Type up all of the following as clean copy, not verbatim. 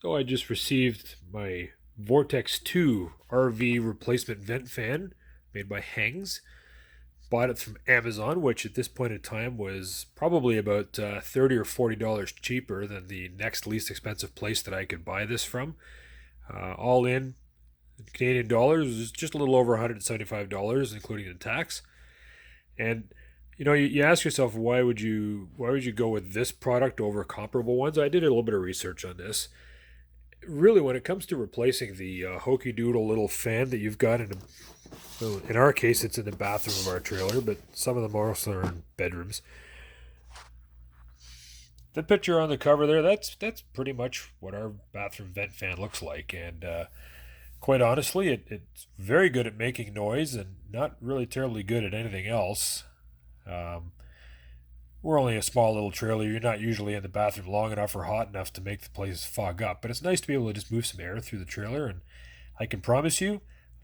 So I just received my Vortex II RV replacement vent fan made by Heng's. Bought it from Amazon, which at this point in time was probably about $30 or $40 cheaper than the next least expensive place that I could buy this from. All in Canadian dollars is just a little over $175, including the tax. And you ask yourself why would you go with this product over comparable ones? I did a little bit of research on this. Really, when it comes to replacing the hokey doodle little fan that you've got well, in our case, it's in the bathroom of our trailer, but some of them also are in bedrooms. The picture on the cover there, that's pretty much what our bathroom vent fan looks like, and quite honestly, it's very good at making noise and not really terribly good at anything else. Um, we're only a small little trailer. You're not usually in the bathroom long enough or hot enough to make the place fog up, but it's nice to be able to just move some air through the trailer, and I can promise you,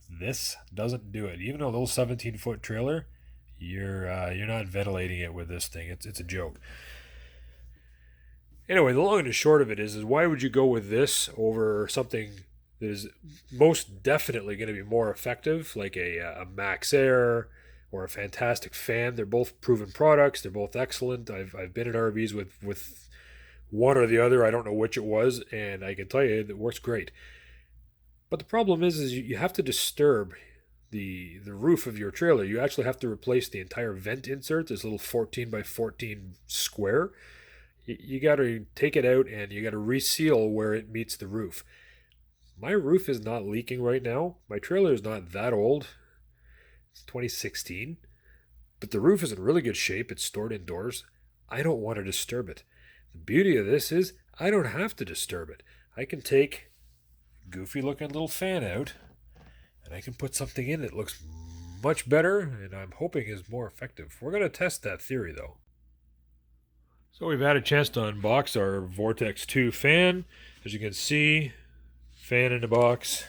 this doesn't do it. Even a little 17-foot trailer, you're not ventilating it with this thing. It's a joke. Anyway, the long and the short of it is why would you go with this over something that is most definitely going to be more effective, like a Max Air or a fantastic fan? They're both proven products. They're both excellent. I've been in RVs with one or the other. I don't know which it was, and I can tell you it works great. But the problem is you have to disturb the roof of your trailer. You actually have to replace the entire vent insert, this little 14 by 14 square. You got to take it out and you got to reseal where it meets the roof. My roof is not leaking right now. My trailer is not that old. It's 2016. But the roof is in really good shape. It's stored indoors. I don't want to disturb it. The beauty of this is I don't have to disturb it. I can take a goofy looking little fan out and I can put something in that looks much better and I'm hoping is more effective. We're going to test that theory though. So we've had a chance to unbox our Vortex II fan. As you can see, fan in the box,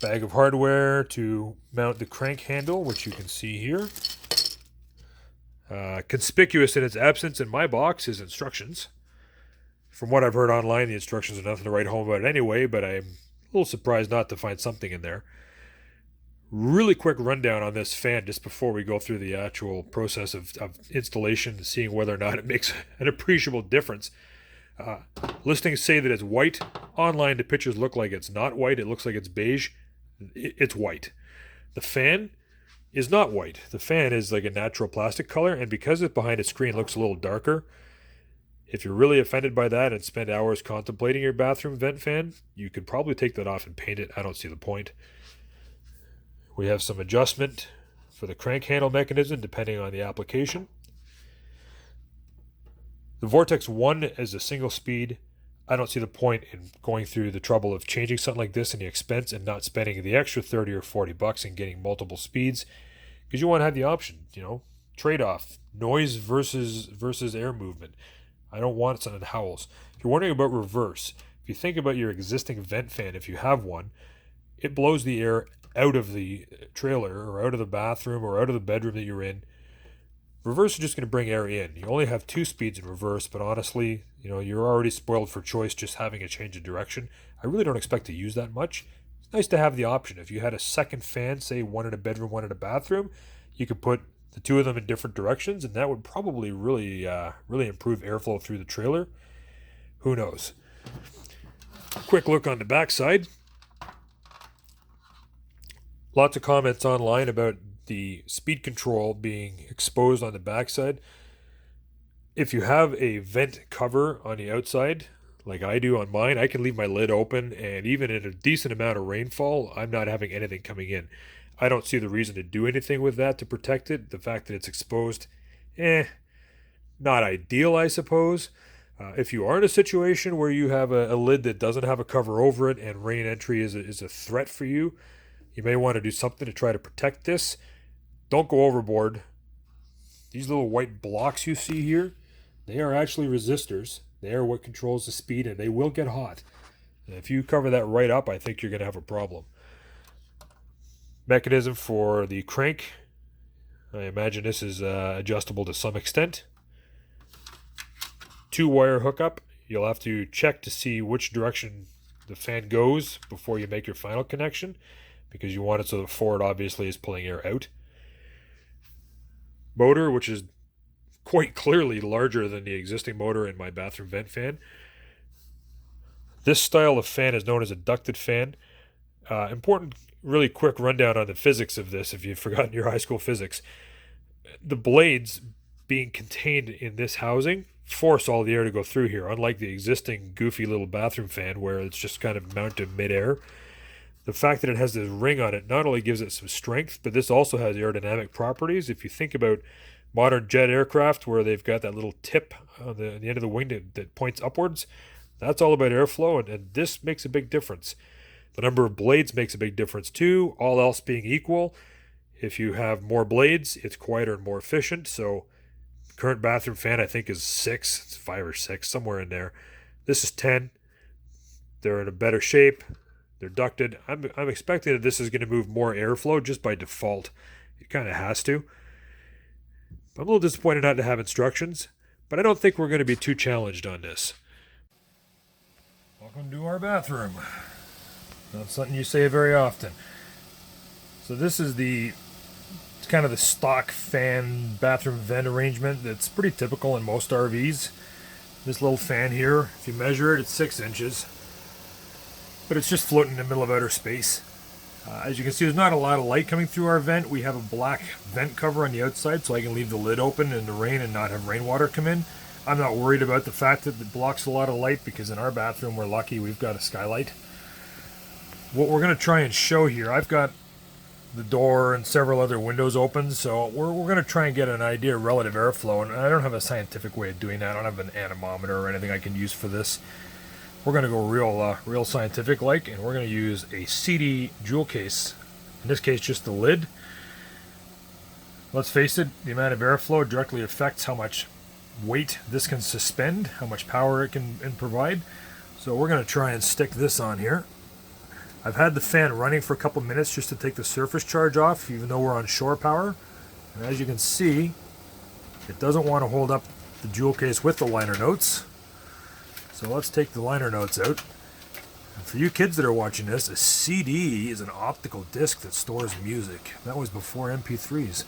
bag of hardware to mount the crank handle, which you can see here. Conspicuous in its absence in my box is instructions. From what I've heard online, the instructions are nothing to write home about anyway, but I'm a little surprised not to find something in there. Really quick rundown on this fan just before we go through the actual process of installation and seeing whether or not it makes an appreciable difference. Listings say that it's white. Online, the pictures look like it's not white. It looks like it's beige. It's white. The fan is not white. The fan is like a natural plastic color, and because it's behind a screen, it looks a little darker. If you're really offended by that and spend hours contemplating your bathroom vent fan, you could probably take that off and paint it. I don't see the point. We have some adjustment for the crank handle mechanism depending on the application. The Vortex 1 is a single speed. I don't see the point in going through the trouble of changing something like this and the expense and not spending the extra 30 or 40 bucks and getting multiple speeds, because you want to have the option, trade-off, noise versus air movement. I don't want something that howls. If you're wondering about reverse, if you think about your existing vent fan, if you have one, it blows the air out of the trailer or out of the bathroom or out of the bedroom that you're in. Reverse is just going to bring air in. You only have 2 speeds in reverse, but honestly, you're already spoiled for choice just having a change of direction. I really don't expect to use that much. It's nice to have the option. If you had a second fan, say one in a bedroom, one in a bathroom, you could put the two of them in different directions, and that would probably really improve airflow through the trailer. Who knows? Quick look on the backside. Lots of comments online about the speed control being exposed on the backside. If you have a vent cover on the outside, like I do on mine, I can leave my lid open, and even in a decent amount of rainfall, I'm not having anything coming in. I don't see the reason to do anything with that to protect it. The fact that it's exposed, not ideal, I suppose. If you are in a situation where you have a lid that doesn't have a cover over it and rain entry is a threat for you, you may want to do something to try to protect this. Don't go overboard. These little white blocks you see here, they are actually resistors. They are what controls the speed, and they will get hot. And if you cover that right up, I think you're going to have a problem. Mechanism for the crank. I imagine this is adjustable to some extent. 2-wire hookup. you'll have to check to see which direction the fan goes before you make your final connection, because you want it so the forward obviously is pulling air out. Motor, which is quite clearly larger than the existing motor in my bathroom vent fan. This style of fan is known as a ducted fan. Important, really quick rundown on the physics of this if you've forgotten your high school physics. The blades being contained in this housing force all the air to go through here, unlike the existing goofy little bathroom fan where it's just kind of mounted midair. The fact that it has this ring on it not only gives it some strength, but this also has aerodynamic properties. If you think about modern jet aircraft where they've got that little tip on the end of the wing that points upwards, that's all about airflow, and this makes a big difference. The number of blades makes a big difference too, all else being equal. If you have more blades, it's quieter and more efficient. So current bathroom fan I think is 6, it's 5 or 6, somewhere in there. This is 10. They're in a better shape. They're ducted. I'm expecting that this is going to move more airflow just by default. It kind of has to. I'm a little disappointed not to have instructions, but I don't think we're going to be too challenged on this. Welcome to our bathroom. Not something you say very often. So this is it's kind of the stock fan bathroom vent arrangement that's pretty typical in most RVs. This little fan here, if you measure it, it's 6 inches. But it's just floating in the middle of outer space. As you can see, there's not a lot of light coming through our vent. We have a black vent cover on the outside so I can leave the lid open in the rain and not have rainwater come in. I'm not worried about the fact that it blocks a lot of light because in our bathroom we're lucky we've got a skylight. What we're going to try and show here, I've got the door and several other windows open, so we're going to try and get an idea of relative airflow, and I don't have a scientific way of doing that. I don't have an anemometer or anything I can use for this. We're going to go real scientific like, and we're going to use a CD jewel case. In this case, just the lid. Let's face it, the amount of airflow directly affects how much weight this can suspend, how much power it can provide. So we're going to try and stick this on here. I've had the fan running for a couple minutes just to take the surface charge off, even though we're on shore power. And as you can see, it doesn't want to hold up the jewel case with the liner notes. So let's take the liner notes out. And for you kids that are watching this, a CD is an optical disc that stores music. That was before MP3s.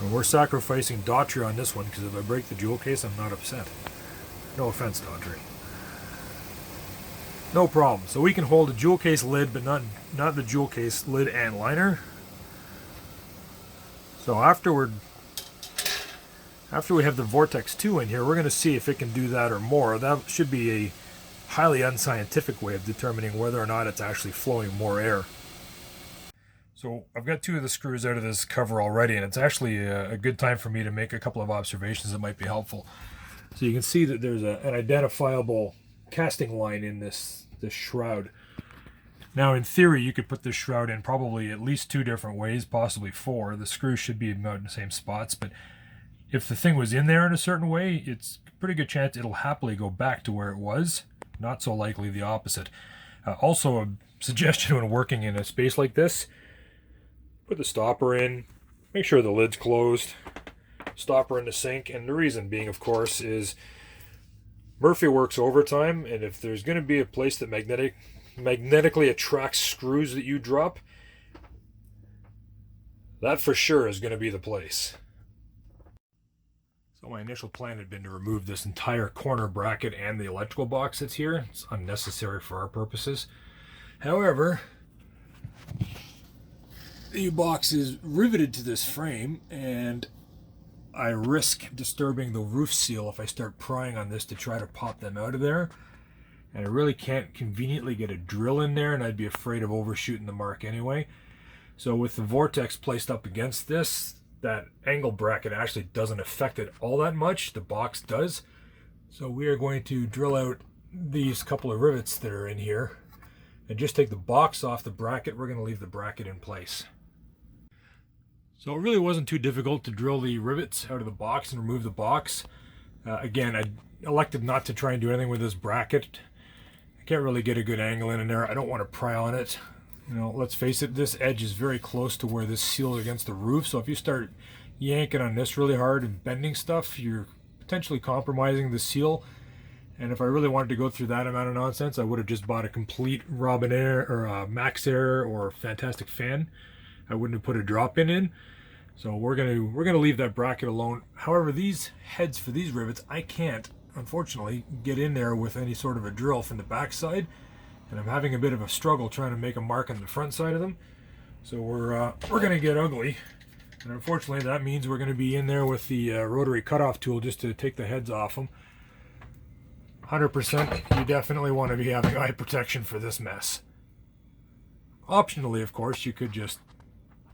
And we're sacrificing Daughtry on this one because if I break the jewel case, I'm not upset. No offense, Daughtry. No problem. So we can hold a jewel case lid, but not the jewel case lid and liner. So after we have the Vortex II in here, we're going to see if it can do that or more. That should be a highly unscientific way of determining whether or not it's actually flowing more air. So I've got 2 of the screws out of this cover already, and it's actually a good time for me to make a couple of observations that might be helpful. So you can see that there's an identifiable casting line in this shroud. Now in theory you could put this shroud in probably at least 2 different ways, possibly 4. The screws should be about in the same spots, but if the thing was in there in a certain way, it's a pretty good chance it'll happily go back to where it was. Not so likely the opposite. Also a suggestion when working in a space like this, put the stopper in, make sure the lid's closed, stopper in the sink, and the reason being, of course, is Murphy works overtime, and if there's going to be a place that magnetically attracts screws that you drop, that for sure is going to be the place. So my initial plan had been to remove this entire corner bracket and the electrical box that's here. It's unnecessary for our purposes. However, the box is riveted to this frame, and I risk disturbing the roof seal if I start prying on this to try to pop them out of there. And I really can't conveniently get a drill in there, and I'd be afraid of overshooting the mark anyway. So with the Vortex placed up against this, that angle bracket actually doesn't affect it all that much. The box does. So we are going to drill out these couple of rivets that are in here and just take the box off the bracket. We're going to leave the bracket in place. So it really wasn't too difficult to drill the rivets out of the box and remove the box. Again, I elected not to try and do anything with this bracket. I can't really get a good angle in there. I don't want to pry on it. You know, let's face it, this edge is very close to where this seals against the roof. So if you start yanking on this really hard and bending stuff, you're potentially compromising the seal. And if I really wanted to go through that amount of nonsense, I would have just bought a complete Robin Air or a Max Air or Fantastic fan. I wouldn't have put a drop in. So we're gonna leave that bracket alone. However, these heads for these rivets, I can't, unfortunately, get in there with any sort of a drill from the back side, and I'm having a bit of a struggle trying to make a mark on the front side of them. So we're gonna get ugly, and unfortunately that means we're gonna be in there with the rotary cutoff tool just to take the heads off them. 100%, you definitely want to be having eye protection for this mess. Optionally, of course, you could just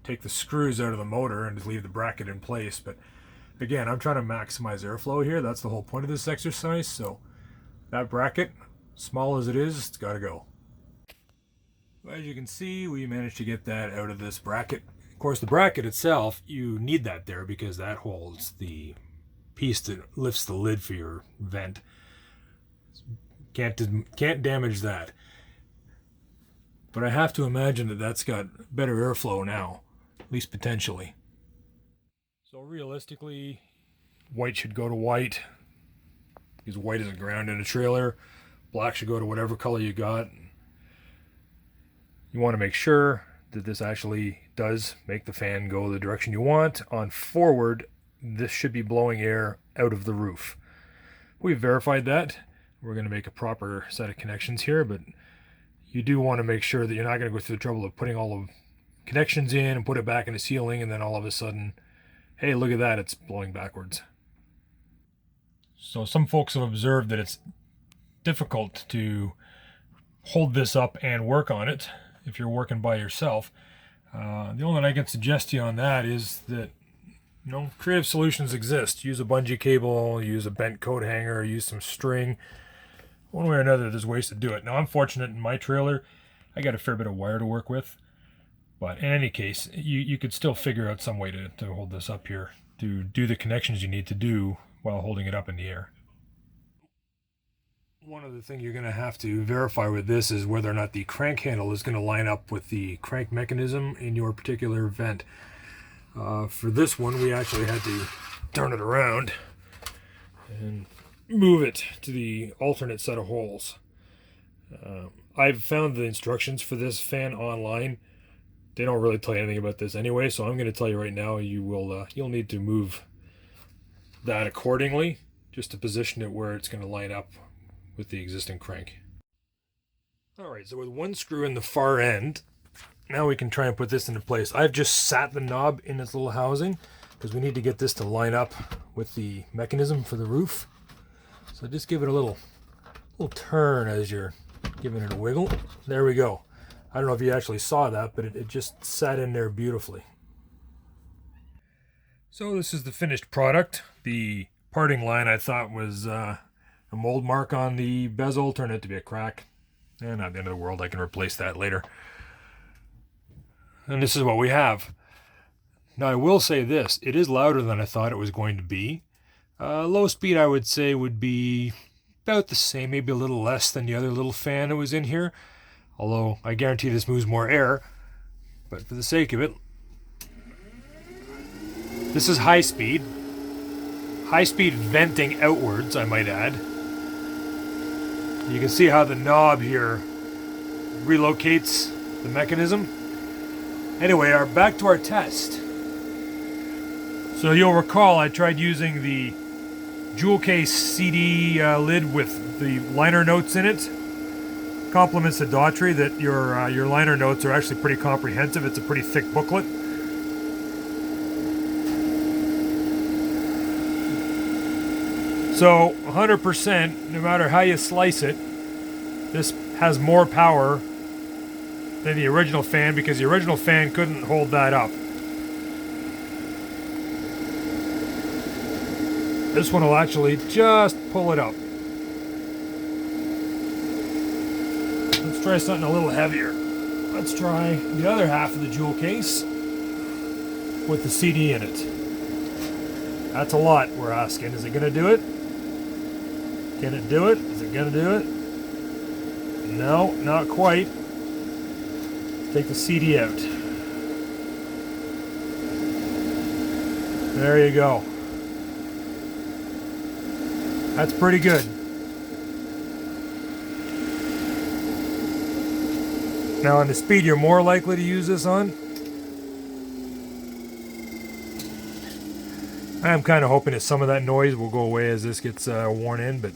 take the screws out of the motor and just leave the bracket in place, but again, I'm trying to maximize airflow here. That's the whole point of this exercise. So that bracket, small as it is, it's got to go. As you can see, we managed to get that out of this bracket. Of course, the bracket itself, you need that there because that holds the piece that lifts the lid for your vent. Can't damage that. But I have to imagine that that's got better airflow now, at least potentially. So realistically, white should go to white, because white is a ground in a trailer. Black should go to whatever color you got. You want to make sure that this actually does make the fan go the direction you want. On forward, this should be blowing air out of the roof. We've verified that. We're going to make a proper set of connections here, but you do want to make sure that you're not going to go through the trouble of putting all the connections in and put it back in the ceiling, and then all of a sudden, hey, look at that, it's blowing backwards. So some folks have observed that it's difficult to hold this up and work on it if you're working by yourself. The only thing I can suggest to you on that is that, you know, creative solutions exist. Use a bungee cable, use a bent coat hanger, use some string. One way or another, there's ways to do it. Now, I'm fortunate in my trailer, I got a fair bit of wire to work with. But in any case, you could still figure out some way to hold this up here, to do the connections you need to do while holding it up in the air. One other thing you're going to have to verify with this is whether or not the crank handle is going to line up with the crank mechanism in your particular vent. For this one, we actually had to turn it around and move it to the alternate set of holes. I've found the instructions for this fan online. They don't really tell you anything about this anyway, so I'm going to tell you right now, you'll need to move that accordingly, just to position it where it's going to line up with the existing crank. Alright, so with one screw in the far end, now we can try and put this into place. I've just sat the knob in its little housing, because we need to get this to line up with the mechanism for the roof. So just give it a little turn as you're giving it a wiggle. There we go. I don't know if you actually saw that, but it just sat in there beautifully. So this is the finished product. The parting line I thought was a mold mark on the bezel, turned out to be a crack. And not the end of the world, I can replace that later. And this is what we have. Now I will say this, it is louder than I thought it was going to be. Low speed I would say would be about the same, maybe a little less than the other little fan that was in here. Although I guarantee this moves more air. But for the sake of it, this is high speed. High speed venting outwards, I might add. You can see how the knob here relocates the mechanism. Anyway, back to our test. So you'll recall I tried using the jewel case CD lid with the liner notes in it. Compliments to Daughtry that your liner notes are actually pretty comprehensive. It's a pretty thick booklet. So 100%, no matter how you slice it, this has more power than the original fan, because the original fan couldn't hold that up. This one will actually just pull it up. Let's try something a little heavier. Let's try the other half of the jewel case with the CD in it. That's a lot, we're asking. Is it going to do it? Can it do it? Is it going to do it? No, not quite. Take the CD out. There you go. That's pretty good. Now on the speed you're more likely to use this on, I am kind of hoping that some of that noise will go away as this gets worn in, but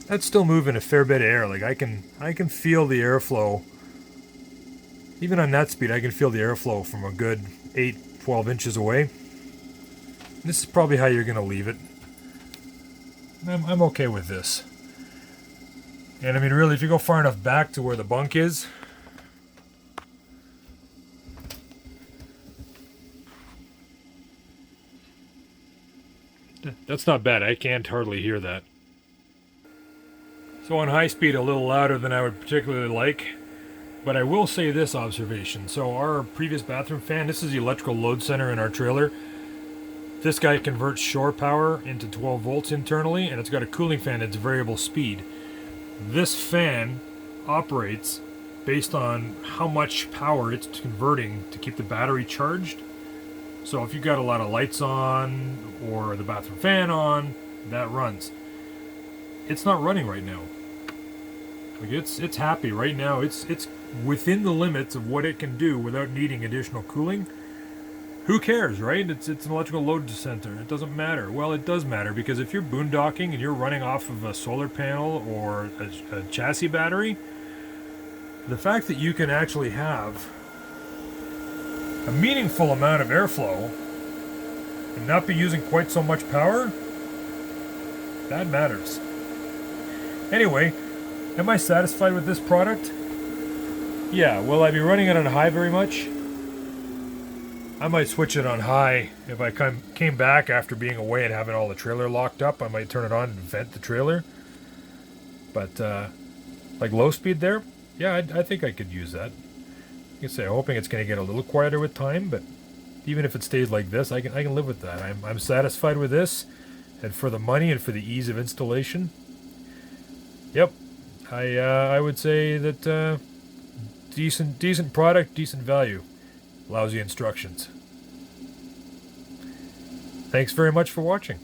that's still moving a fair bit of air. Like I can feel the airflow. Even on that speed, I can feel the airflow from a good 8-12 inches away. This is probably how you're going to leave it. I'm okay with this. And I mean, really, if you go far enough back to where the bunk is, that's not bad. I can't hardly hear that. So on high speed, a little louder than I would particularly like. But I will say this observation. So our previous bathroom fan, this is the electrical load center in our trailer. This guy converts shore power into 12 volts internally, and it's got a cooling fan that's variable speed. This fan operates based on how much power it's converting to keep the battery charged. So if you've got a lot of lights on or the bathroom fan on, that runs. It's not running right now. Like it's happy right now. It's within the limits of what it can do without needing additional cooling. Who cares, right? It's an electrical load center. It doesn't matter. Well, it does matter, because if you're boondocking and you're running off of a solar panel or a chassis battery, the fact that you can actually have a meaningful amount of airflow and not be using quite so much power, that matters. Anyway, am I satisfied with this product? Yeah. Will I be running it on high very much? I might switch it on high if I came back after being away and having all the trailer locked up. I might turn it on and vent the trailer. But like low speed there, yeah, I think I could use that. Like I say, I'm hoping it's going to get a little quieter with time, but even if it stays like this, I can live with that. I'm satisfied with this, and for the money and for the ease of installation. Yep, I would say that decent product, decent value. Lousy instructions. Thanks very much for watching.